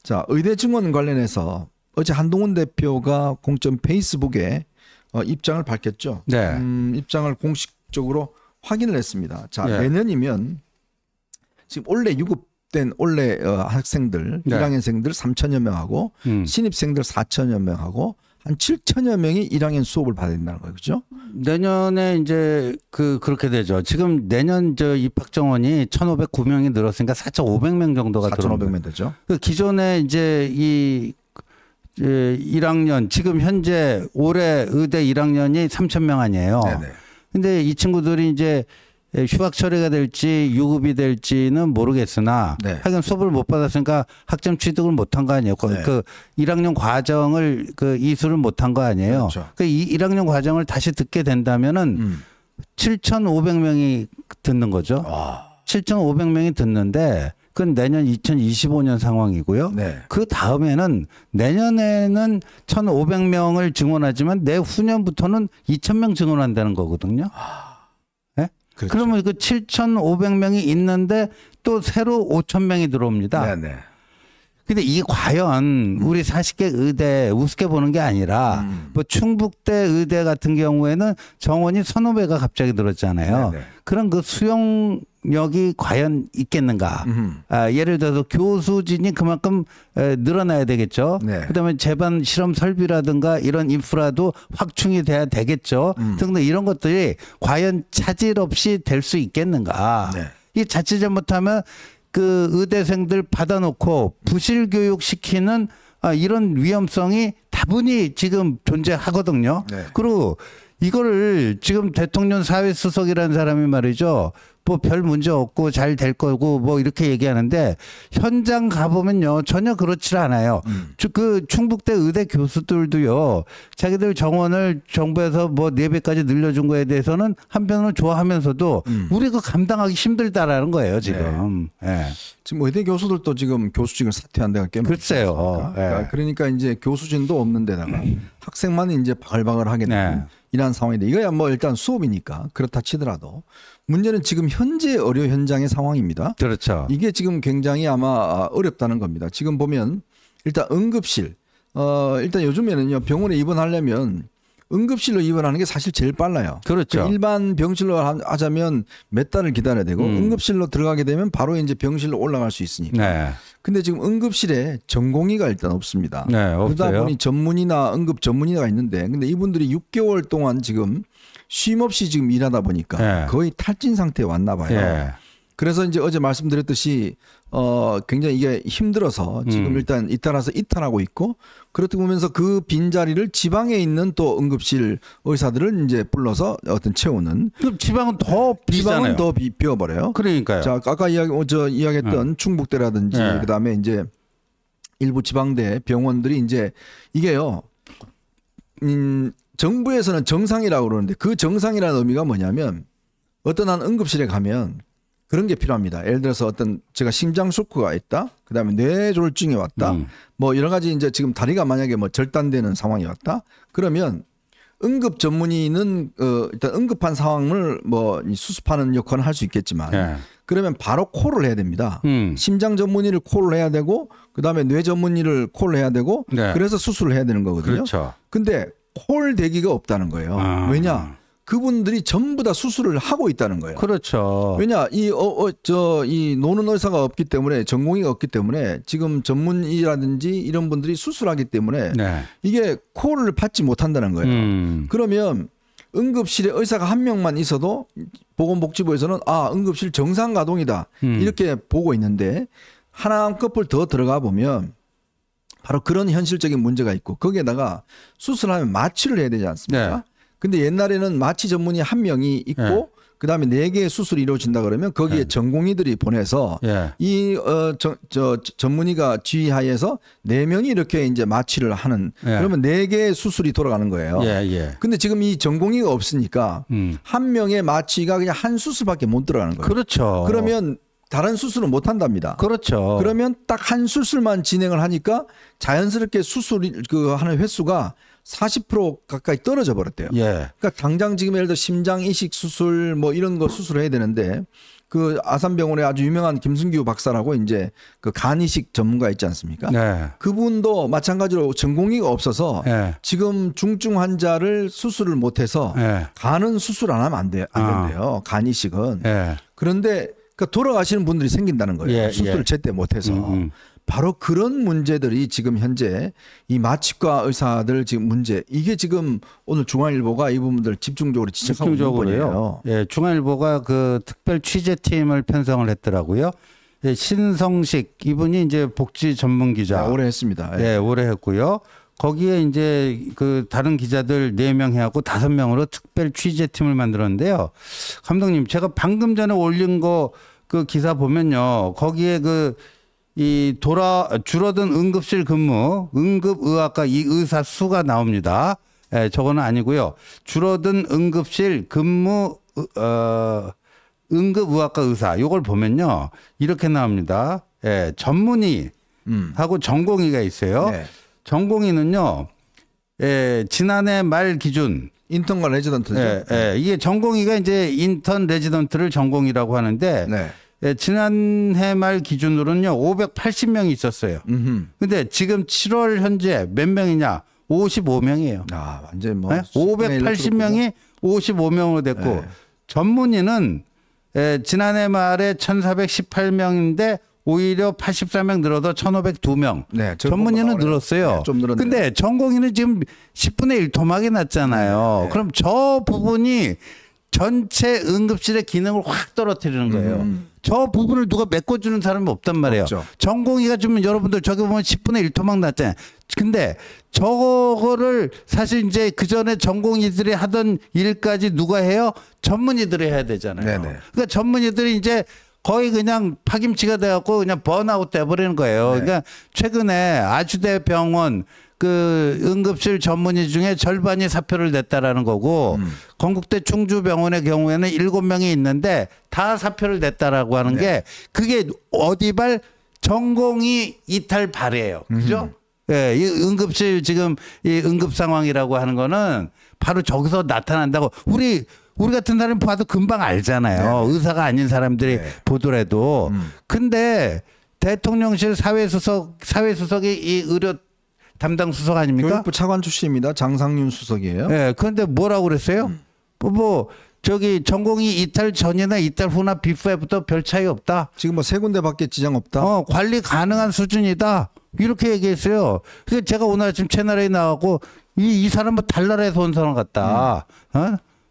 자, 의대 증원 관련해서 어제 한동훈 대표가 공점 페이스북에 입장을 밝혔죠. 네. 입장을 공식적으로 확인을 했습니다. 자, 네. 내년이면 지금 올해 유급된 올해 학생들, 네. 1학년생들 3천여 명하고 신입생들 4천여 명하고 한 7천여 명이 1학년 수업을 받아야 된다는 거예요. 그렇죠? 내년에 이제 그렇게 되죠. 지금 내년 입학 정원이 1,509명이 늘었으니까 4,500명 정도가 들어옵니다. 4,500명 되죠. 그 기존에 이제 이 1학년 지금 현재 올해 의대 1학년이 3,000명 아니에요. 네네. 근데 이 친구들이 이제 휴학 처리가 될지 유급이 될지는 모르겠으나 네. 하여간 수업을 못 받았으니까 학점 취득을 못한 거 아니에요. 네. 그 1학년 과정을 이수를 못한 거 아니에요. 그렇죠. 그 1학년 과정을 다시 듣게 된다면은 7,500명이 듣는 거죠. 7,500명이 듣는데 그건 내년 2025년 상황이고요. 네. 그 다음에는 내년에는 1,500명을 증원하지만 내후년부터는 2,000명 증원한다는 거거든요. 네? 그렇죠. 그러면 그 7,500명이 있는데 또 새로 5,000명이 들어옵니다. 네네. 근데 이게 과연 우리 40개 의대 우습게 보는 게 아니라 뭐 충북대 의대 같은 경우에는 정원이 1,500가 갑자기 들었잖아요. 네네. 그런 그 수용력이 과연 있겠는가. 예를 들어서 교수진이 그만큼 늘어나야 되겠죠. 네. 그다음에 제반 실험 설비라든가 이런 인프라도 확충이 돼야 되겠죠. 등등 이런 것들이 과연 차질 없이 될 수 있겠는가. 네. 이 자칫 잘못하면 그 의대생들 받아놓고 부실 교육 시키는 이런 위험성이 다분히 지금 존재하거든요. 네. 그리고 이거를 지금 대통령 사회수석이라는 사람이 말이죠. 뭐 별 문제 없고 잘 될 거고 뭐 이렇게 얘기하는데 현장 가보면요 전혀 그렇지 않아요. 그 충북대 의대 교수들도요 자기들 정원을 정부에서 뭐 4배까지 늘려준 거에 대해서는 한편으로 좋아하면서도 우리 그 감당하기 힘들다라는 거예요 지금. 네. 네. 지금 의대 교수들도 지금 교수직을 사퇴한 데가 꽤 글쎄요. 많습니다. 그러니까 이제 교수진도 없는 데다가 학생만 이제 바글바글하게 되는 이러한 상황인데 이거야 뭐 일단 수업이니까 그렇다 치더라도 문제는 지금 현재 의료 현장의 상황입니다. 그렇죠. 이게 지금 굉장히 아마 어렵다는 겁니다. 지금 보면 일단 응급실 일단 요즘에는요 병원에 입원하려면 응급실로 입원하는 게 사실 제일 빨라요. 그렇죠. 일반 병실로 하자면 몇 달을 기다려야 되고 응급실로 들어가게 되면 바로 이제 병실로 올라갈 수 있으니까. 네. 근데 지금 응급실에 전공의가 일단 없습니다. 네, 그러다 없어요. 보니 전문의나 응급 전문의가 있는데 근데 이분들이 6개월 동안 지금 쉼 없이 지금 일하다 보니까 네. 거의 탈진 상태에 왔나 봐요. 네. 그래서 이제 어제 말씀드렸듯이 굉장히 이게 힘들어서 지금 일단 잇따라서 이탈하고 있고 그렇다 보면서 그 빈자리를 지방에 있는 또 응급실 의사들을 이제 불러서 어떤 채우는 그럼 지방은 더 비싸네요. 지방은 더 비어버려요. 그러니까요. 자, 아까 이야기했던 충북대라든지 네. 그다음에 이제 일부 지방대 병원들이 이제 이게요. 정부에서는 정상이라고 그러는데 그 정상이라는 의미가 뭐냐면 어떤 한 응급실에 가면 그런 게 필요합니다. 예를 들어서 어떤 제가 심장 쇼크가 있다. 그다음에 뇌졸중이 왔다. 뭐 여러 가지 이제 지금 다리가 만약에 뭐 절단되는 상황이 왔다. 그러면 응급 전문의는 일단 응급한 상황을 뭐 수습하는 역할은 할 수 있겠지만 네. 그러면 바로 콜을 해야 됩니다. 심장 전문의를 콜을 해야 되고 그다음에 뇌 전문의를 콜을 해야 되고 네. 그래서 수술을 해야 되는 거거든요. 그렇죠. 근데 콜 대기가 없다는 거예요. 왜냐? 그분들이 전부 다 수술을 하고 있다는 거예요. 그렇죠. 왜냐? 이 노는 의사가 없기 때문에 전공의가 없기 때문에 지금 전문의라든지 이런 분들이 수술하기 때문에 네. 이게 콜을 받지 못한다는 거예요. 그러면 응급실에 의사가 한 명만 있어도 보건복지부에서는 응급실 정상 가동이다. 이렇게 보고 있는데 하나 한꺼풀 더 들어가 보면 바로 그런 현실적인 문제가 있고 거기에다가 수술하면 마취를 해야 되지 않습니까? 네. 근데 옛날에는 마취 전문의 한 명이 있고 네. 그다음에 4개의 수술이 이루어진다 그러면 거기에 전공의들이 보내서 이 전문의가 지휘하에서 4명이 이렇게 이제 마취를 하는 그러면 4개의 수술이 돌아가는 거예요. 근데 지금 이 전공의가 없으니까 한 명의 마취가 그냥 한 수술밖에 못 들어가는 거예요. 그렇죠. 그러면 다른 수술은 못 한답니다. 그렇죠. 그러면 딱 한 수술만 진행을 하니까 자연스럽게 수술이 하는 횟수가 40% 가까이 떨어져 버렸대요. 그러니까 당장 지금 예를 들어 심장 이식 수술 뭐 이런 거 수술해야 되는데 그 아산병원에 아주 유명한 김순규 박사라고 이제 그 간이식 전문가 있지 않습니까? 네. 그분도 마찬가지로 전공의가 없어서 네. 지금 중증 환자를 수술을 못해서 네. 간은 수술 안 하면 안 된대요. 간이식은. 네. 그런데 그 돌아가시는 분들이 생긴다는 거예요. 예, 수술을 예. 제때 못해서. 바로 그런 문제들이 지금 현재 이 마취과 의사들 지금 문제, 이게 지금 오늘 중앙일보가 이 부분들 집중적으로 지적하고 있는 부분이에요. 예, 중앙일보가 그 특별 취재팀을 편성을 했더라고요. 예, 신성식 이분이 이제 복지 전문 기자. 네, 오래 했습니다. 예, 오래 했고요. 거기에 이제 그 다른 기자들 4명 해갖고 5명으로 특별 취재팀을 만들었는데요. 감독님, 제가 방금 전에 올린 거 그 기사 보면요. 거기에 줄어든 응급실 근무, 응급의학과 이 의사 수가 나옵니다. 예, 저거는 아니고요. 줄어든 응급실 근무, 응급의학과 의사, 요걸 보면요. 이렇게 나옵니다. 예, 전문의 하고 전공의가 있어요. 네. 전공의는요, 예, 지난해 말 기준. 인턴과 레지던트죠. 예, 예, 이게 전공의가 이제 인턴 레지던트를 전공이라고 하는데, 네. 예, 지난해 말 기준으로는요, 580명이 있었어요. 근데 지금 7월 현재 몇 명이냐? 55명이에요. 아, 완전 뭐. 네? 580명이 55명으로 됐고, 네. 전문의는 지난해 말에 1418명인데 오히려 84명 늘어도 1502명. 네, 전문의는 늘었어요. 네, 좀 늘었네요. 근데 전공의는 지금 10분의 1 토막이 났잖아요. 네. 그럼 저 부분이 전체 응급실의 기능을 확 떨어뜨리는 거예요. 저 부분을 누가 메꿔주는 사람이 없단 말이에요. 없죠. 전공의가 좀 여러분들 저기 보면 10분의 1 토막 났잖아요. 근데 저거를 사실 이제 그 전에 전공의들이 하던 일까지 누가 해요? 전문의들이 해야 되잖아요. 네네. 그러니까 전문의들이 이제 거의 그냥 파김치가 돼갖고 그냥 번아웃 돼버리는 거예요. 네. 그러니까 최근에 아주대 병원 그 응급실 전문의 중에 절반이 사표를 냈다라는 거고 건국대 충주병원의 경우에는 7명이 있는데 다 사표를 냈다라고 하는 네. 게 그게 어디발 전공의 이탈 발이에요. 그죠? 예, 이 응급실 지금 이 응급 상황이라고 하는 거는 바로 저기서 나타난다고 우리 같은 사람이 봐도 금방 알잖아요. 네. 의사가 아닌 사람들이 네. 보더라도. 근데 대통령실 사회수석이 이 의료 담당 수석 아닙니까? 교육부 차관 출신입니다. 장상윤 수석이에요. 예. 그런데 뭐라고 그랬어요? 저기 전공의 이탈 전이나 이탈 후나 비프에부터 별 차이 없다. 지금 뭐 3군데밖에 지장 없다. 관리 가능한 수준이다. 이렇게 얘기했어요. 그래서 제가 오늘 아침 채널에 나가고 이 사람 뭐 달나라에서 온 사람 같다.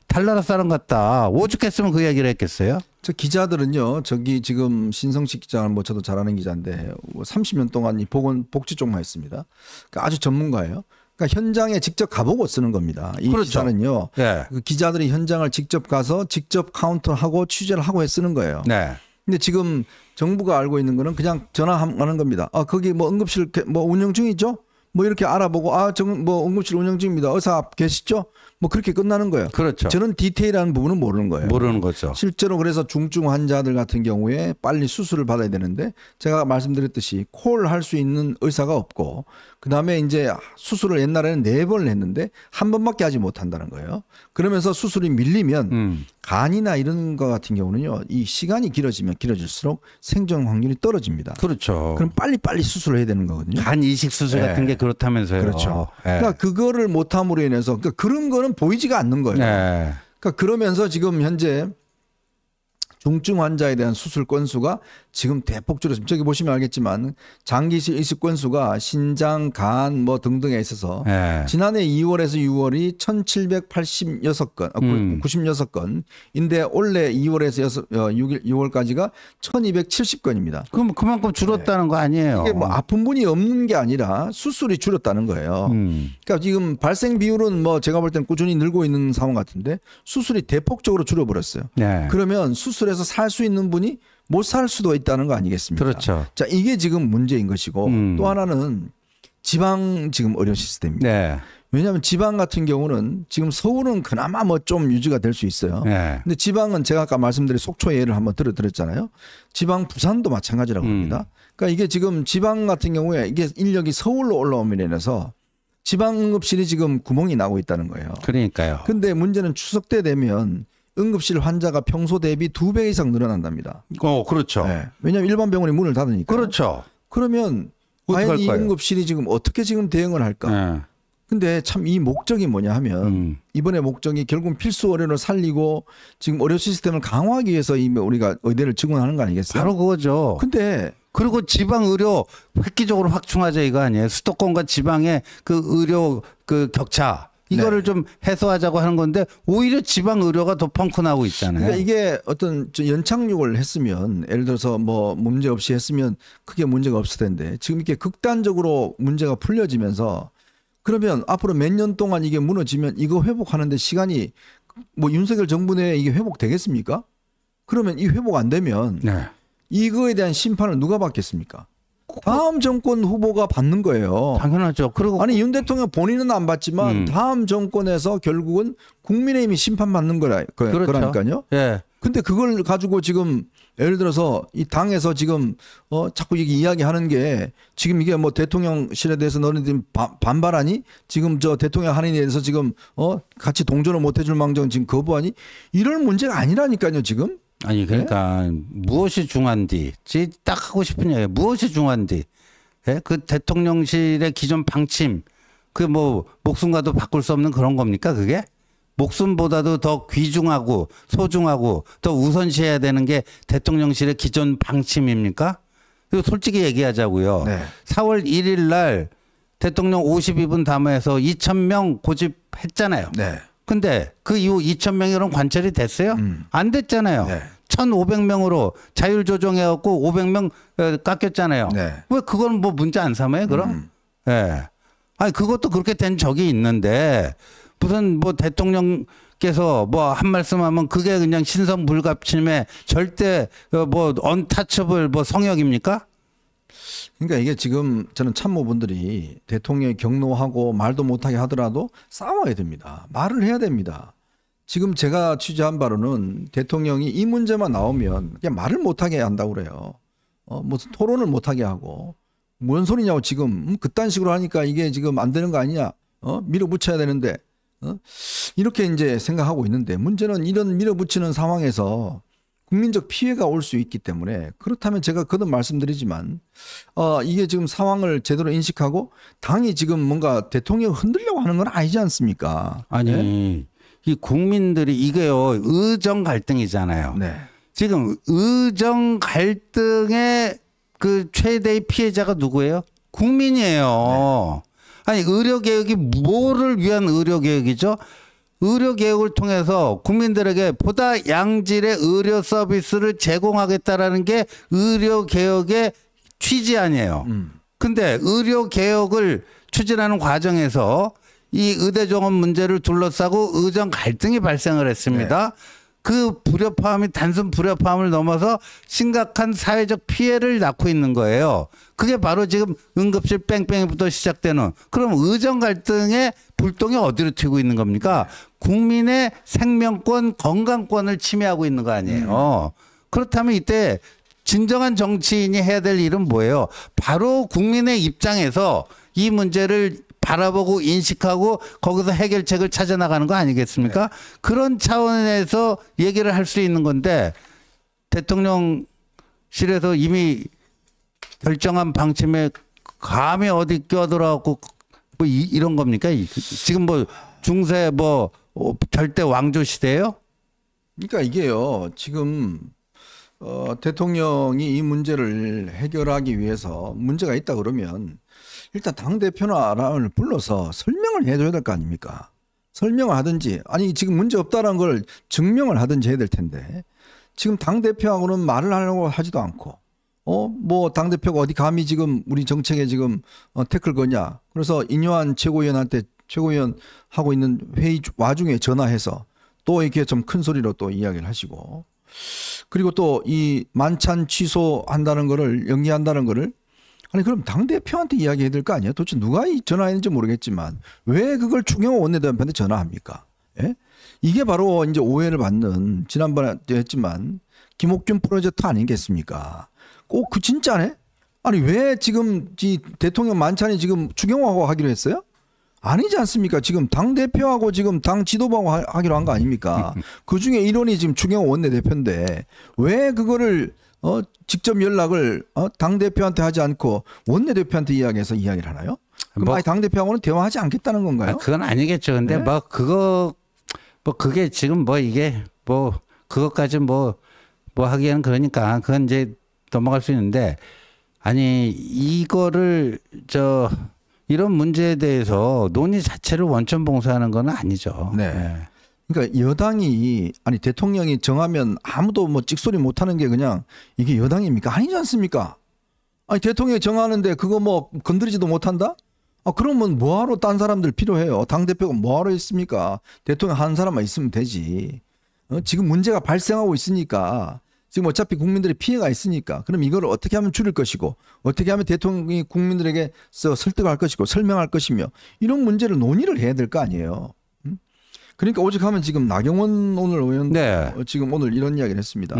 달나라 사람 같다. 오죽했으면 그 이야기를 했겠어요? 저 기자들은요, 저기 지금 신성식 기자는 뭐 저도 잘 아는 기자인데 30년 동안 이 복지 쪽만 했습니다. 그러니까 아주 전문가예요. 그러니까 현장에 직접 가보고 쓰는 겁니다. 이 그렇죠. 기사는요, 네. 그 기자들이 현장을 직접 가서 직접 카운터하고 취재를 하고 쓰는 거예요. 네. 근데 지금 정부가 알고 있는 거는 그냥 전화하는 겁니다. 아, 거기 뭐 응급실 뭐 운영 중이죠? 뭐 이렇게 알아보고 뭐 응급실 운영 중입니다. 의사 계시죠? 뭐 그렇게 끝나는 거예요. 그렇죠. 저는 디테일한 부분은 모르는 거예요. 모르는 거죠. 실제로 그래서 중증 환자들 같은 경우에 빨리 수술을 받아야 되는데 제가 말씀드렸듯이 콜할 수 있는 의사가 없고 그다음에 이제 수술을 옛날에는 4번을 했는데 한 번밖에 하지 못한다는 거예요. 그러면서 수술이 밀리면 간이나 이런 거 같은 경우는요. 이 시간이 길어지면 길어질수록 생존 확률이 떨어집니다. 그렇죠. 그럼 빨리 수술을 해야 되는 거거든요. 간 이식 수술 네. 같은 게 그렇다면서요. 그렇죠. 네. 그러니까 그거를 못함으로 인해서 그러니까 그런 거는 보이지가 않는 거예요. 네. 그러니까 그러면서 지금 현재 중증 환자에 대한 수술 건수가 지금 대폭 줄었습니다. 저기 보시면 알겠지만 장기실 이식 건수가 신장, 간 뭐 등등에 있어서 네. 지난해 2월에서 6월이 1786건, 96건인데 올해 2월에서 6월까지가 1270건입니다. 그럼 그만큼 줄었다는 거 아니에요? 이게 뭐 아픈 분이 없는 게 아니라 수술이 줄었다는 거예요. 그러니까 지금 발생 비율은 뭐 제가 볼 때는 꾸준히 늘고 있는 상황 같은데 수술이 대폭적으로 줄어버렸어요. 네. 그러면 수술해서 살 수 있는 분이 못 살 수도 있다는 거 아니겠습니까? 그렇죠. 자, 이게 지금 문제인 것이고 또 하나는 지방 지금 의료 시스템입니다. 네. 왜냐하면 지방 같은 경우는 지금 서울은 그나마 뭐 좀 유지가 될 수 있어요. 네. 근데 지방은 제가 아까 말씀드린 속초 예를 한번 들었잖아요. 지방 부산도 마찬가지라고 합니다. 그러니까 이게 지금 지방 같은 경우에 이게 인력이 서울로 올라오면 인해서 지방 응급실이 지금 구멍이 나고 있다는 거예요. 그러니까요. 근데 문제는 추석 때 되면 응급실 환자가 평소 대비 2배 이상 늘어난답니다. 그렇죠. 네. 왜냐하면 일반 병원이 문을 닫으니까. 그렇죠. 그러면 과연 이 응급실이 지금 어떻게 지금 대응을 할까? 네. 근데 참 이 목적이 뭐냐 하면 이번에 목적이 결국 필수 의료를 살리고 지금 의료 시스템을 강화하기 위해서 우리가 의대를 증원하는 거 아니겠어요? 바로 그거죠. 근데 그리고 지방 의료 획기적으로 확충하자 이거 아니에요. 수도권과 지방의 그 의료 그 격차 이거를 좀 해소하자고 하는 건데 오히려 지방 의료가 더 펑크 나고 있잖아요. 그러니까 이게 어떤 연착륙을 했으면 예를 들어서 뭐 문제 없이 했으면 크게 문제가 없을 텐데 지금 이렇게 극단적으로 문제가 풀려지면서 그러면 앞으로 몇 년 동안 이게 무너지면 이거 회복하는데 시간이 뭐 윤석열 정부 내에 이게 회복되겠습니까? 그러면 이 회복 안 되면 이거에 대한 심판을 누가 받겠습니까? 다음 정권 후보가 받는 거예요. 당연하죠. 그리고 아니 윤 대통령 본인은 안 받지만 다음 정권에서 결국은 국민의힘이 심판받는 거라니까요. 예. 근데 그걸 가지고 지금 예를 들어서 이 당에서 지금 자꾸 이게 이야기하는 게 지금 이게 뭐 대통령실에 대해서 너네들 반발하니? 지금 저 대통령 할인에 대해서 지금 같이 동조를 못 해줄 망정 지금 거부하니? 이런 문제가 아니라니까요 지금. 아니 그러니까 네? 무엇이 중요한지 딱 하고 싶은 얘기 무엇이 중요한지 예? 그 대통령실의 기존 방침 그 뭐 목숨과도 바꿀 수 없는 그런 겁니까 그게? 목숨보다도 더 귀중하고 소중하고 더 우선시해야 되는 게 대통령실의 기존 방침입니까? 그리고 솔직히 얘기하자고요. 네. 4월 1일 날 대통령 52분 담화에서 2,000명 고집했잖아요. 네. 근데 그 이후 2,000명이론 관철이 됐어요? 안 됐잖아요. 네. 1,500명으로 자율 조정해갖고 500명 깎였잖아요. 네. 왜 그건 뭐 문제 안 삼아요, 그럼? 예. 네. 아니, 그것도 그렇게 된 적이 있는데 무슨 뭐 대통령께서 뭐 한 말씀 하면 그게 그냥 신성불가침의 절대 뭐 언타처블 뭐 성역입니까? 그러니까 이게 지금 저는 참모분들이 대통령이 경로하고 말도 못하게 하더라도 싸워야 됩니다. 말을 해야 됩니다. 지금 제가 취재한 바로는 대통령이 이 문제만 나오면 그냥 말을 못하게 한다고 그래요. 무슨 토론을 못하게 하고 뭔 소리냐고 지금 그딴 식으로 하니까 이게 지금 안 되는 거 아니냐? 밀어붙여야 되는데 이렇게 이제 생각하고 있는데 문제는 이런 밀어붙이는 상황에서 국민적 피해가 올 수 있기 때문에 그렇다면 제가 거듭 말씀드리지만 이게 지금 상황을 제대로 인식하고 당이 지금 뭔가 대통령을 흔들려고 하는 건 아니지 않습니까? 아니 네? 이 국민들이 이게요 의정 갈등이잖아요. 네. 지금 의정 갈등의 그 최대의 피해자가 누구예요? 국민이에요. 네. 아니 의료개혁이 뭐를 위한 의료개혁이죠? 의료개혁을 통해서 국민들에게 보다 양질의 의료 서비스를 제공하겠다라는 게 의료개혁의 취지 아니에요. 근데 의료개혁을 추진하는 과정에서 이 의대정원 문제를 둘러싸고 의정 갈등이 발생을 했습니다. 네. 그 불협화음이 단순 불협화음을 넘어서 심각한 사회적 피해를 낳고 있는 거예요. 그게 바로 지금 응급실 뺑뺑이부터 시작되는 그럼 의정 갈등의 불똥이 어디로 튀고 있는 겁니까? 국민의 생명권, 건강권을 침해하고 있는 거 아니에요. 그렇다면 이때 진정한 정치인이 해야 될 일은 뭐예요? 바로 국민의 입장에서 이 문제를 바라보고 인식하고 거기서 해결책을 찾아 나가는 거 아니겠습니까? 네. 그런 차원에서 얘기를 할 수 있는 건데 대통령실에서 이미 결정한 방침에 감히 어디 껴들어갖고 뭐 이런 겁니까? 지금 뭐 중세 뭐 절대 왕조 시대예요? 그러니까 이게요. 지금 대통령이 이 문제를 해결하기 위해서 문제가 있다 그러면 일단 당대표나를 불러서 설명을 해줘야 될 거 아닙니까? 설명을 하든지 아니 지금 문제 없다는 걸 증명을 하든지 해야 될 텐데 지금 당대표하고는 말을 하려고 하지도 않고 뭐 당대표가 어디 감히 지금 우리 정책에 지금 태클 거냐. 그래서 인요한 최고위원한테 최고위원 하고 있는 회의 와중에 전화해서 또 이렇게 좀 큰 소리로 또 이야기를 하시고 그리고 또 이 만찬 취소한다는 거를 연기한다는 거를 아니 그럼 당대표한테 이야기해야 될 거 아니에요? 도대체 누가 전화했는지 모르겠지만 왜 그걸 추경호 원내대표한테 전화합니까? 예? 이게 바로 이제 오해를 받는 지난번에 했지만 김옥균 프로젝트 아니겠습니까? 꼭 그 진짜네? 아니 왜 지금 이 대통령 만찬이 지금 추경호하고 하기로 했어요? 아니지 않습니까? 지금 당 대표하고 지금 당 지도부하고 하기로 한 거 아닙니까? 그 중에 일원이 지금 추경호 원내대표인데 왜 그거를 직접 연락을 당 대표한테 하지 않고 원내대표한테 이야기해서 이야기를 하나요? 그럼 아예 당 대표하고는 대화하지 않겠다는 건가요? 그건 아니겠죠. 근데 뭐 그게 지금 뭐 이게 뭐 그것까지 뭐 하기에는 그러니까 그건 이제 넘어갈 수 있는데 아니 이거를 이런 문제에 대해서 논의 자체를 원천봉쇄하는 건 아니죠. 네. 네. 그러니까 여당이 아니 대통령이 정하면 아무도 뭐 찍소리 못하는 게 그냥 이게 여당입니까? 아니지 않습니까? 아니 대통령이 정하는데 그거 뭐 건드리지도 못한다? 그러면 뭐하러 딴 사람들 필요해요? 당대표가 뭐하러 있습니까? 대통령 한 사람만 있으면 되지. 지금 문제가 발생하고 있으니까 지금 어차피 국민들의 피해가 있으니까 그럼 이걸 어떻게 하면 줄일 것이고 어떻게 하면 대통령이 국민들에게 설득할 것이고 설명할 것이며 이런 문제를 논의를 해야 될 거 아니에요. 그러니까 오직하면 지금 나경원 오늘 의원 네. 지금 오늘 이런 이야기를 했습니다.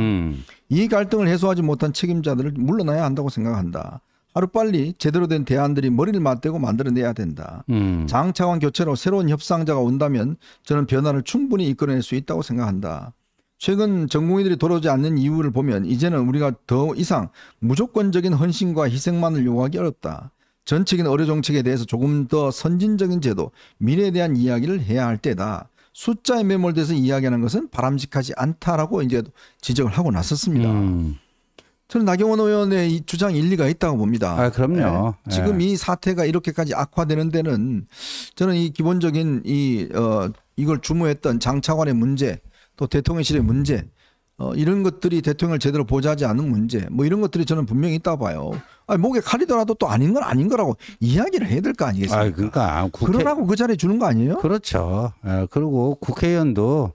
이 갈등을 해소하지 못한 책임자들을 물러나야 한다고 생각한다. 하루빨리 제대로 된 대안들이 머리를 맞대고 만들어내야 된다. 장차관 교체로 새로운 협상자가 온다면 저는 변화를 충분히 이끌어낼 수 있다고 생각한다. 최근 전 국민들이 돌아오지 않는 이유를 보면 이제는 우리가 더 이상 무조건적인 헌신과 희생만을 요구하기 어렵다. 전체적인 의료 정책에 대해서 조금 더 선진적인 제도, 미래에 대한 이야기를 해야 할 때다. 숫자에 매몰돼서 이야기하는 것은 바람직하지 않다라고 이제 지적을 하고 나섰습니다. 저는 나경원 의원의 이 주장이 일리가 있다고 봅니다. 그럼요. 네. 지금 이 사태가 이렇게까지 악화되는 데는 저는 이 기본적인 이걸 주무했던 장차관의 문제, 또 대통령실의 문제, 이런 것들이 대통령을 제대로 보좌하지 않는 문제, 뭐 이런 것들이 저는 분명히 있다고 봐요. 목에 칼이더라도 또 아닌 건 아닌 거라고 이야기를 해야 될 거 아니겠습니까? 그러니까 그러라고 그 자리에 주는 거 아니에요? 그렇죠. 그리고 국회의원도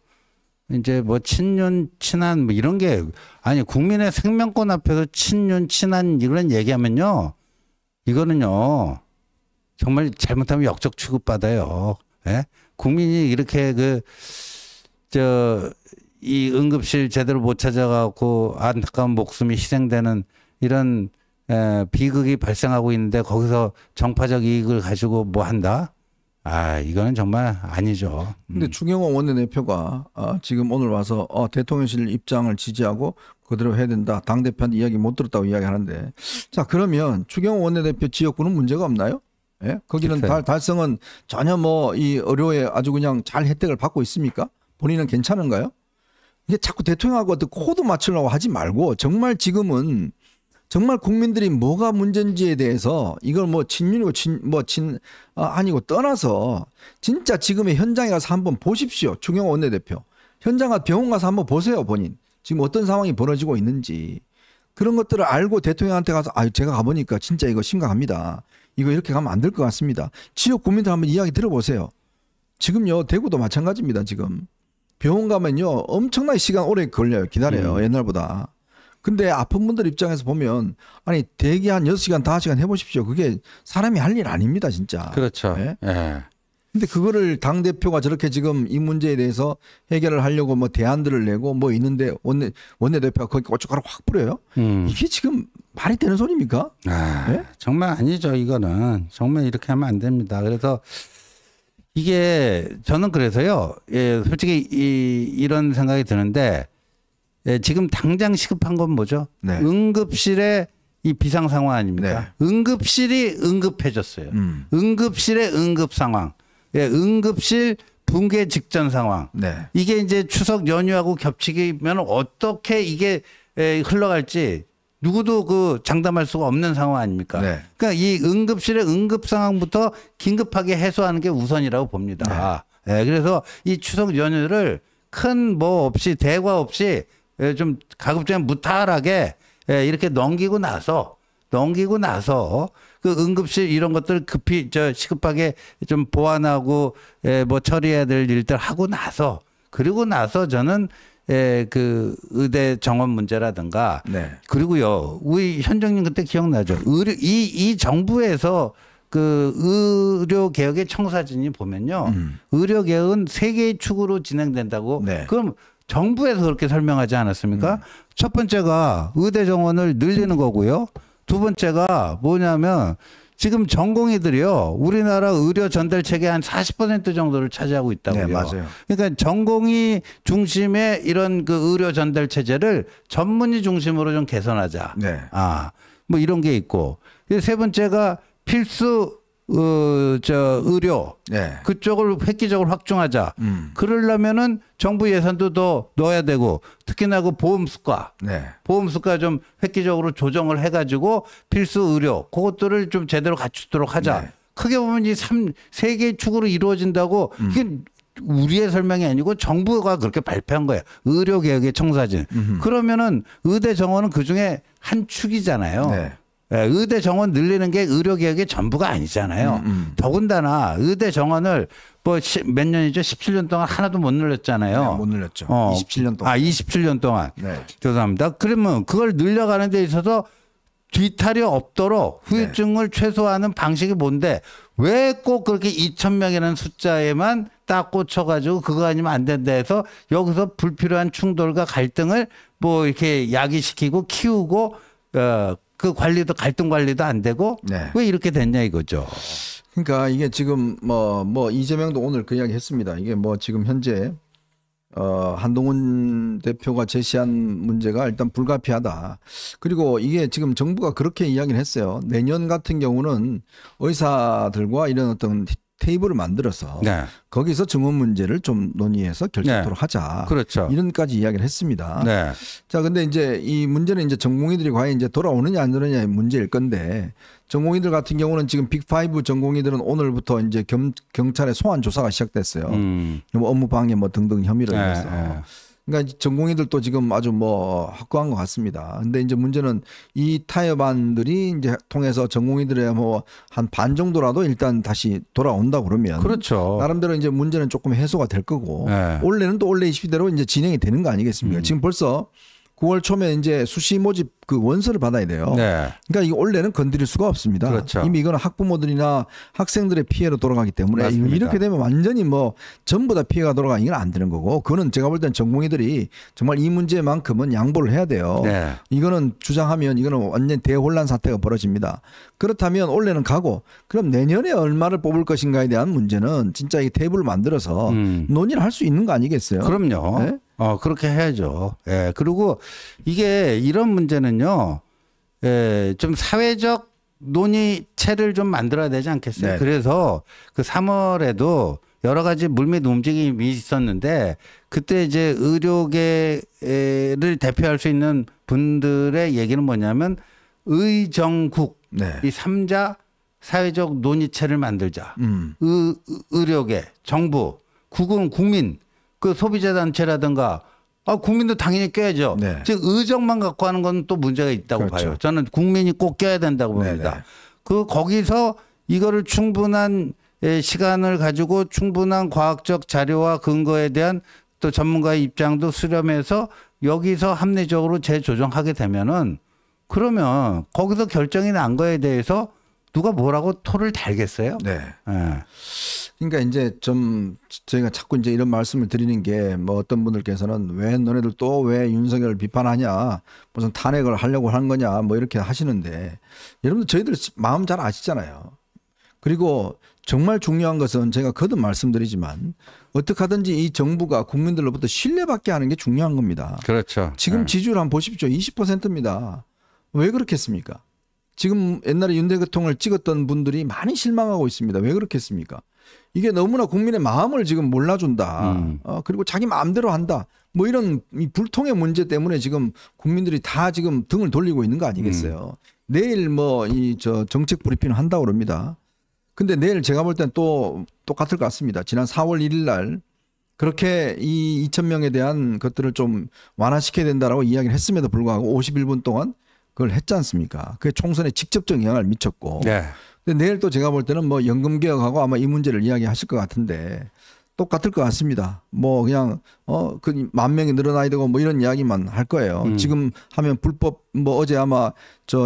이제 뭐 친윤, 친한 뭐 이런 게 아니 국민의 생명권 앞에서 친윤, 친한 이런 얘기하면요. 이거는요. 정말 잘못하면 역적 취급받아요. 예? 국민이 이렇게 이 응급실 제대로 못 찾아가고 안타까운 목숨이 희생되는 이런 비극이 발생하고 있는데 거기서 정파적 이익을 가지고 뭐 한다? 이거는 정말 아니죠. 근데 추경호 원내대표가 지금 오늘 와서 대통령실 입장을 지지하고 그대로 해야 된다. 당대표한테 이야기 못 들었다고 이야기하는데 자 그러면 추경호 원내대표 지역구는 문제가 없나요? 예? 거기는 달성은 전혀 뭐 이 의료에 아주 그냥 잘 혜택을 받고 있습니까? 본인은 괜찮은가요? 이게 자꾸 대통령하고 어떤 코드 맞추려고 하지 말고 정말 지금은 정말 국민들이 뭐가 문제인지에 대해서 이걸 뭐 친윤이고 아니고 떠나서 진짜 지금의 현장에 가서 한번 보십시오. 추경호 원내대표. 현장 가서 병원 가서 한번 보세요. 본인. 지금 어떤 상황이 벌어지고 있는지. 그런 것들을 알고 대통령한테 가서 제가 가보니까 진짜 이거 심각합니다. 이거 이렇게 가면 안 될 것 같습니다. 지역 국민들 한번 이야기 들어보세요. 지금요 대구도 마찬가지입니다. 지금. 병원 가면요 엄청나게 시간 오래 걸려요. 기다려요. 옛날보다. 근데 아픈 분들 입장에서 보면 대기 한 6시간, 5시간 해보십시오. 그게 사람이 할 일 아닙니다. 진짜. 그렇죠. 네? 예. 근데 그거를 당대표가 저렇게 지금 이 문제에 대해서 해결을 하려고 뭐 대안들을 내고 뭐 있는데 원내대표가 거기 고춧가루 확 뿌려요? 이게 지금 말이 되는 소리입니까? 네? 정말 아니죠. 이거는. 정말 이렇게 하면 안 됩니다. 그래서 이게 저는 그래서요. 솔직히 이런 생각이 드는데 지금 당장 시급한 건 뭐죠? 네. 응급실에 이 비상 상황 아닙니까? 네. 응급실이 응급해졌어요. 응급실의 응급 상황. 응급실 붕괴 직전 상황. 네. 이게 이제 추석 연휴하고 겹치면 어떻게 이게 흘러갈지 누구도 장담할 수가 없는 상황 아닙니까? 네. 그러니까 이 응급실의 응급 상황부터 긴급하게 해소하는 게 우선이라고 봅니다. 네. 그래서 이 추석 연휴를 큰 뭐 없이 대과 없이 좀 가급적이면 무탈하게 이렇게 넘기고 나서 그 응급실 이런 것들 급히 시급하게 좀 보완하고 뭐 처리해야 될 일들 하고 나서 그리고 나서 저는 그 의대 정원 문제라든가 그리고요 우리 현정님 그때 기억나죠? 이 정부에서 그 의료 개혁의 청사진이 보면요 의료 개혁은 세 개의 축으로 진행된다고 그럼 정부에서 그렇게 설명하지 않았습니까? 첫 번째가 의대 정원을 늘리는 거고요. 두 번째가 뭐냐면 지금 전공의들이요. 우리나라 의료 전달 체계 한 40% 정도를 차지하고 있다고요. 네, 맞아요. 그러니까 전공의 중심의 이런 그 의료 전달 체제를 전문의 중심으로 좀 개선하자. 네. 뭐 이런 게 있고. 세 번째가 필수 의료 네. 그쪽을 획기적으로 확충하자. 그러려면은 정부 예산도 더 넣어야 되고 특히나 그 보험수가 네. 보험수가 좀 획기적으로 조정을 해가지고 필수 의료 그것들을 좀 제대로 갖추도록 하자. 네. 크게 보면 이 세 개의 축으로 이루어진다고 이게 우리의 설명이 아니고 정부가 그렇게 발표한 거예요. 의료개혁의 청사진. 그러면은 의대 정원은 그중에 한 축이잖아요. 네. 의대 정원 늘리는 게 의료개혁의 전부가 아니잖아요. 더군다나 의대 정원을 뭐 몇 년이죠? 17년 동안 하나도 못 늘렸잖아요. 네, 못 늘렸죠. 27년 동안. 27년 동안. 네. 죄송합니다. 그러면 그걸 늘려가는 데 있어서 뒤탈이 없도록 후유증을 최소화하는 방식이 뭔데 왜 꼭 그렇게 2,000명이라는 숫자에만 딱 꽂혀가지고 그거 아니면 안 된다 해서 여기서 불필요한 충돌과 갈등을 뭐 이렇게 야기시키고 키우고 그 관리도 갈등 관리도 안 되고 네. 왜 이렇게 됐냐 이거죠. 그러니까 이게 지금 뭐 이재명도 오늘 그 이야기 했습니다. 이게 뭐 지금 현재 한동훈 대표가 제시한 문제가 일단 불가피하다. 그리고 이게 지금 정부가 그렇게 이야기를 했어요. 내년 같은 경우는 의사들과 이런 어떤 테이블을 만들어서 네. 거기서 증원 문제를 좀 논의해서 결정토록 하자. 그렇죠. 이런까지 이야기를 했습니다. 네. 자, 근데 이제 이 문제는 이제 전공의들이 과연 이제 돌아오느냐 안 오느냐의 문제일 건데 전공의들 같은 경우는 지금 빅5 전공의들은 오늘부터 이제 경찰의 소환 조사가 시작됐어요. 뭐 업무 방해 뭐 등등 혐의로 인해서. 그러니까 전공의들도 지금 아주 뭐 확고한 것 같습니다. 근데 이제 문제는 이 타협안들이 이제 통해서 전공의들의 뭐 한 반 정도라도 일단 다시 돌아온다 그러면 그렇죠. 나름대로 이제 문제는 조금 해소가 될 거고 네. 원래는 또 원래 이슈대로 이제 진행이 되는 거 아니겠습니까? 지금 벌써 9월 초에 이제 수시 모집 그 원서를 받아야 돼요. 네. 그러니까 이거 원래는 건드릴 수가 없습니다. 그렇죠. 이미 이거는 학부모들이나 학생들의 피해로 돌아가기 때문에 맞습니다. 이렇게 되면 완전히 뭐 전부 다 피해가 돌아가는 건 안 되는 거고 그거는 제가 볼 때는 전공의들이 정말 이 문제만큼은 양보를 해야 돼요. 네. 이거는 주장하면 이거는 완전 대혼란 사태가 벌어집니다. 그렇다면 올해는 가고 그럼 내년에 얼마를 뽑을 것인가에 대한 문제는 진짜 이 테이블을 만들어서 논의를 할 수 있는 거 아니겠어요? 그럼요. 네? 그렇게 해야죠. 예. 그리고 이게 이런 문제는요, 좀 사회적 논의체를 좀 만들어야 되지 않겠어요? 네. 그래서 그 3월에도 여러 가지 물밑 움직임이 있었는데 그때 이제 의료계를 대표할 수 있는 분들의 얘기는 뭐냐면 의정국, 네. 이 3자 사회적 논의체를 만들자. 의료계, 정부, 국은 국민, 그 소비자단체라든가 국민도 당연히 껴야죠. 네. 즉 의정만 갖고 하는 건 또 문제가 있다고 그렇죠. 봐요. 저는 국민이 꼭 껴야 된다고 봅니다. 네네. 그 거기서 이거를 충분한 시간을 가지고 충분한 과학적 자료와 근거에 대한 또 전문가의 입장도 수렴해서 여기서 합리적으로 재조정하게 되면은 그러면 거기서 결정이 난 거에 대해서 누가 뭐라고 토를 달겠어요? 네. 예. 그러니까 이제 좀 저희가 자꾸 이제 이런 말씀을 드리는 게 뭐 어떤 분들께서는 왜 너네들 또 왜 윤석열을 비판하냐 무슨 탄핵을 하려고 하는 거냐 뭐 이렇게 하시는데 여러분들 저희들 마음 잘 아시잖아요. 그리고 정말 중요한 것은 제가 거듭 말씀드리지만 어떻게 하든지 이 정부가 국민들로부터 신뢰받게 하는 게 중요한 겁니다. 그렇죠. 지금 지지율 한번 보십시오. 20%입니다. 왜 그렇겠습니까? 지금 옛날에 윤 대통령을 찍었던 분들이 많이 실망하고 있습니다. 왜 그렇겠습니까? 이게 너무나 국민의 마음을 지금 몰라준다. 그리고 자기 마음대로 한다. 뭐 이런 이 불통의 문제 때문에 지금 국민들이 다 지금 등을 돌리고 있는 거 아니겠어요? 내일 뭐 이 정책 브리핑을 한다고 그럽니다. 근데 내일 제가 볼 땐 또 똑같을 것 같습니다. 지난 4월 1일 날 그렇게 이 2,000명에 대한 것들을 좀 완화시켜야 된다라고 이야기를 했음에도 불구하고 51분 동안 그걸 했지 않습니까? 그게 총선에 직접적 영향을 미쳤고. 네. 근데 내일 또 제가 볼 때는 뭐 연금 개혁하고 아마 이 문제를 이야기하실 것 같은데 똑같을 것 같습니다. 뭐 그냥 그 10,000명이 늘어나야 되고 뭐 이런 이야기만 할 거예요. 지금 하면 불법 뭐 어제 아마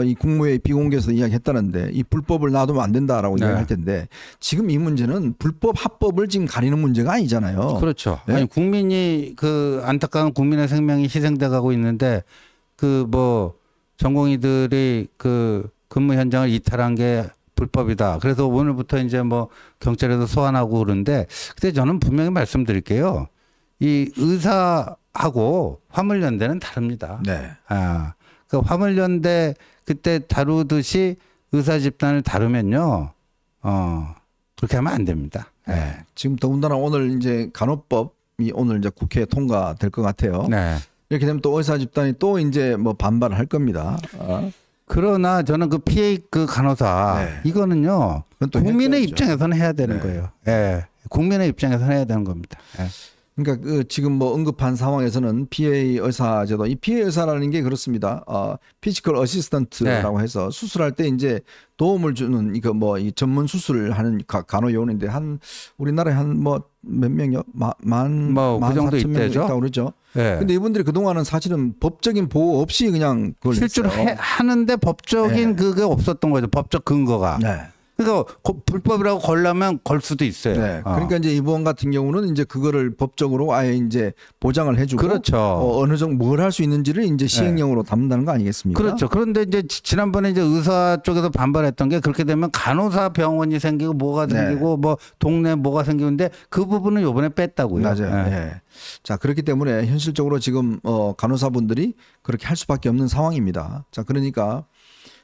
이 국무회의 비공개에서 이야기했다는데 이 불법을 놔두면 안 된다라고 네. 이야기할 텐데 지금 이 문제는 불법 합법을 지금 가리는 문제가 아니잖아요. 그렇죠. 네? 아니 국민이 그 안타까운 국민의 생명이 희생돼 가고 있는데 그 뭐 전공의들이 그 근무 현장을 이탈한 게 불법이다. 그래서 오늘부터 이제 뭐 경찰에서 소환하고 그러는데 근데 저는 분명히 말씀드릴게요. 이 의사하고 화물연대는 다릅니다. 네. 그 화물연대 그때 다루듯이 의사 집단을 다루면요, 그렇게 하면 안 됩니다. 네. 지금 더군다나 오늘 이제 간호법이 오늘 이제 국회에 통과될 것 같아요. 네. 이렇게 되면 또 의사 집단이 또 이제 뭐 반발을 할 겁니다. 그러나 저는 그 피해 그 간호사 네. 이거는요 그건 또 국민의 해야죠. 입장에서는 해야 되는 네. 거예요. 예. 국민의 입장에서는 해야 되는 겁니다. 예. 그러니까 그 지금 뭐 언급한 상황에서는 PA 의사제도, 이 PA 의사라는 게 그렇습니다. 피지컬 어시스턴트라고 해서 수술할 때 이제 도움을 주는 이거 뭐 이 전문 수술을 하는 간호 요원인데 한 우리나라에 한 뭐 몇 명이요? 그 정도 14,000명 있대죠. 있다고 그러죠. 예. 근데 이분들이 그동안은 사실은 법적인 보호 없이 그냥 그걸 실제로 했어요. 하는데 법적인 네. 그게 없었던 거죠. 법적 근거가. 네. 그러니까 불법이라고 걸려면 걸 수도 있어요. 네. 그러니까 이제 이번 같은 경우는 이제 그거를 법적으로 아예 이제 보장을 해주고 그렇죠. 어느 정도 뭘 할 수 있는지를 이제 시행령으로 담는다는 거 아니겠습니까? 그렇죠. 그런데 이제 지난번에 이제 의사 쪽에서 반발했던 게 그렇게 되면 간호사 병원이 생기고 뭐가 생기고 뭐 동네 뭐가 생기는데 그 부분은 요번에 뺐다고요. 맞아요. 예. 예. 자, 그렇기 때문에 현실적으로 지금 간호사분들이 그렇게 할 수밖에 없는 상황입니다. 자, 그러니까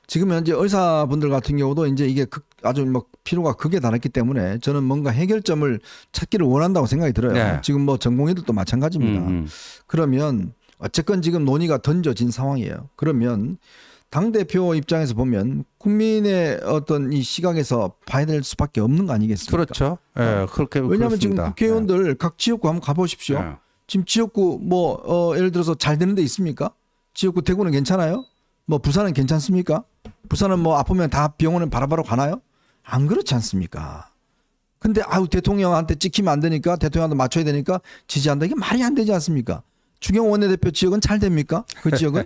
지금 현재 의사분들 같은 경우도 이제 이게 아주 뭐 필요가 극에 달했기 때문에 저는 뭔가 해결점을 찾기를 원한다고 생각이 들어요. 네. 지금 뭐 전공의들도 마찬가지입니다. 그러면 어쨌건 지금 논의가 던져진 상황이에요. 그러면 당대표 입장에서 보면 국민의 어떤 이 시각에서 봐야 될 수밖에 없는 거 아니겠습니까? 그렇죠. 예, 그렇게 왜냐하면 지금 그렇습니다. 국회의원들 각 지역구 한번 가보십시오. 예. 지금 지역구 뭐 예를 들어서 잘 되는 데 있습니까? 지역구 대구는 괜찮아요? 뭐 부산은 괜찮습니까? 부산은 뭐 아프면 다 병원에 바로바로 가나요? 안 그렇지 않습니까? 근데 아유 대통령한테 찍히면 안 되니까 대통령한테 맞춰야 되니까 지지한다. 이게 말이 안 되지 않습니까? 주경 원내대표 지역은 잘 됩니까? 그 지역은?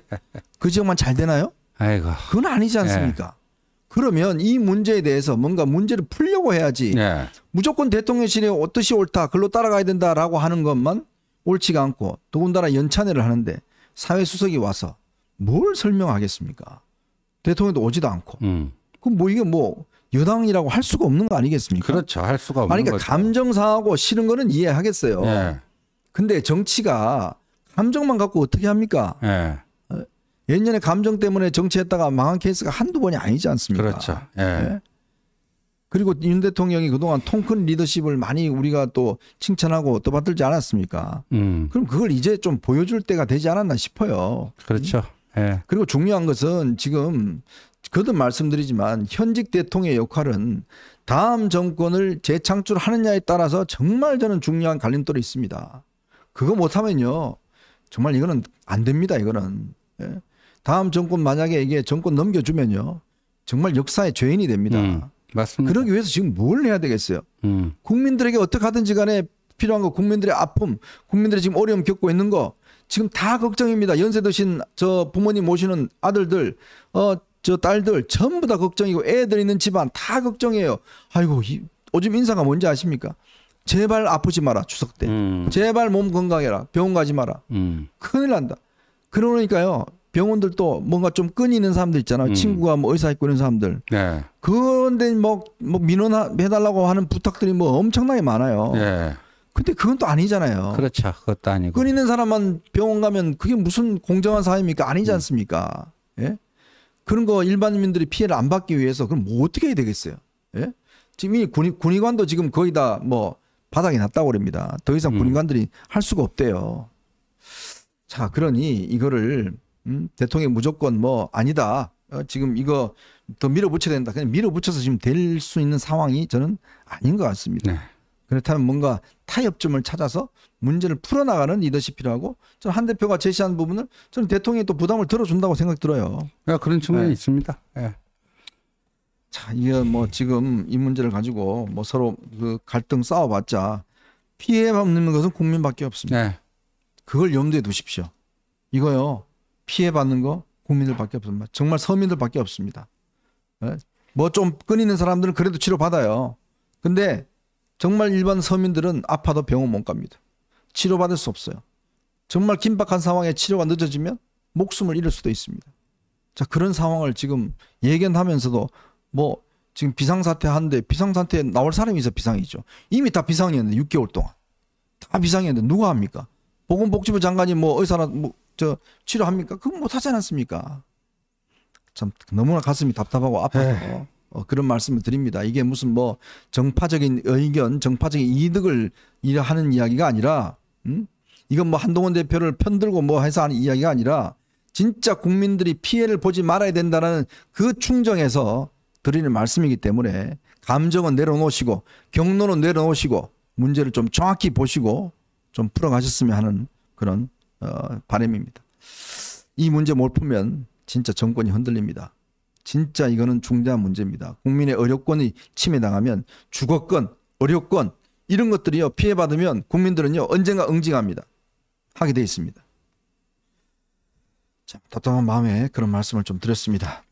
그 지역만 잘 되나요? 아이고. 그건 아니지 않습니까? 그러면 이 문제에 대해서 뭔가 문제를 풀려고 해야지. 예. 무조건 대통령실이 어떻이 옳다, 글로 따라가야 된다라고 하는 것만 옳지가 않고 더군다나 연찬회를 하는데 사회수석이 와서 뭘 설명하겠습니까? 대통령도 오지도 않고. 그럼 뭐 이게 뭐 여당이라고 할 수가 없는 거 아니겠습니까? 그렇죠. 할 수가 없는 그러니까 거죠. 감정상하고 싫은 거는 이해하겠어요. 예. 근데 정치가 감정만 갖고 어떻게 합니까? 예. 예전에 감정 때문에 정치했다가 망한 케이스가 한두 번이 아니지 않습니까? 그렇죠. 예. 예? 그리고 윤 대통령이 그동안 통큰 리더십을 많이 우리가 또 칭찬하고 떠받들지 않았습니까? 그럼 그걸 이제 좀 보여줄 때가 되지 않았나 싶어요. 그렇죠. 예. 그리고 중요한 것은 지금 거듭 말씀드리지만 현직 대통령의 역할은 다음 정권을 재창출하느냐에 따라서 정말 저는 중요한 갈림돌이 있습니다. 그거 못하면요 정말 이거는 안 됩니다. 이거는 예. 다음 정권 만약에 이게 정권 넘겨주면요 정말 역사의 죄인이 됩니다. 맞습니다. 그러기 위해서 지금 뭘 해야 되겠어요? 국민들에게 어떻게 하든지 간에 필요한 거 국민들의 아픔, 국민들이 지금 어려움 겪고 있는 거 지금 다 걱정입니다. 연세 드신 저 부모님 모시는 아들들, 저 딸들 전부 다 걱정이고 애들 있는 집안 다 걱정이에요. 아이고 요즘 인사가 뭔지 아십니까? 제발 아프지 마라 추석 때. 제발 몸 건강해라. 병원 가지 마라. 큰일 난다. 그러니까요. 병원들도 뭔가 좀 끈이 있는 사람들 있잖아요. 친구가 뭐 의사 있고 이런 사람들. 네. 그런데 뭐 민원해달라고 하는 부탁들이 뭐 엄청나게 많아요. 예. 근데 그건 또 아니잖아요. 그렇죠. 그것도 아니고. 끈 있는 사람만 병원 가면 그게 무슨 공정한 사회입니까? 아니지 않습니까? 예? 그런 거 일반민들이 피해를 안 받기 위해서 그럼 뭐 어떻게 해야 되겠어요? 예? 지금 이 군의관도 지금 거의 다 뭐 바닥이 났다고 그럽니다. 더 이상 군의관들이 할 수가 없대요. 자, 그러니 이거를 대통령이 무조건 뭐 아니다. 지금 이거 더 밀어붙여야 된다. 그냥 밀어붙여서 지금 될 수 있는 상황이 저는 아닌 것 같습니다. 네. 그렇다면 뭔가 타협점을 찾아서 문제를 풀어나가는 리더십이 필요하고 저는 한 대표가 제시한 부분을 저는 대통령이 또 부담을 들어준다고 생각 들어요. 그런 측면이 네. 있습니다. 예. 자, 이게 뭐 지금 이 문제를 가지고 뭐 서로 그 갈등 싸워봤자 피해 받는 것은 국민밖에 없습니다. 네. 그걸 염두에 두십시오. 이거요. 피해 받는 거 국민들밖에 없습니다. 정말 서민들밖에 없습니다. 뭐 좀 끈있는 사람들은 그래도 치료 받아요. 근데 정말 일반 서민들은 아파도 병원 못 갑니다. 치료받을 수 없어요. 정말 긴박한 상황에 치료가 늦어지면 목숨을 잃을 수도 있습니다. 자, 그런 상황을 지금 예견하면서도 뭐 지금 비상사태 하는데 비상사태 나올 사람이 있어 비상이죠. 이미 다 비상이었는데 6개월 동안 다 비상이었는데 누가 합니까? 보건복지부 장관이 뭐 의사나 뭐 저 치료합니까? 그건 못 하지 않았습니까? 참 너무나 가슴이 답답하고 아파서 그런 말씀을 드립니다. 이게 무슨 뭐 정파적인 의견, 정파적인 이득을 하는 이야기가 아니라 이건 뭐 한동훈 대표를 편들고 뭐 해서 하는 이야기가 아니라 진짜 국민들이 피해를 보지 말아야 된다는 그 충정에서 드리는 말씀이기 때문에 감정은 내려놓으시고 경로는 내려놓으시고 문제를 좀 정확히 보시고 좀 풀어가셨으면 하는 그런 바람입니다. 이 문제 못 풀면 진짜 정권이 흔들립니다. 진짜 이거는 중대한 문제입니다. 국민의 의료권이 침해당하면 주거권, 의료권 이런 것들이요 피해받으면 국민들은요 언젠가 응징합니다. 하게 돼 있습니다. 자, 답답한 마음에 그런 말씀을 좀 드렸습니다.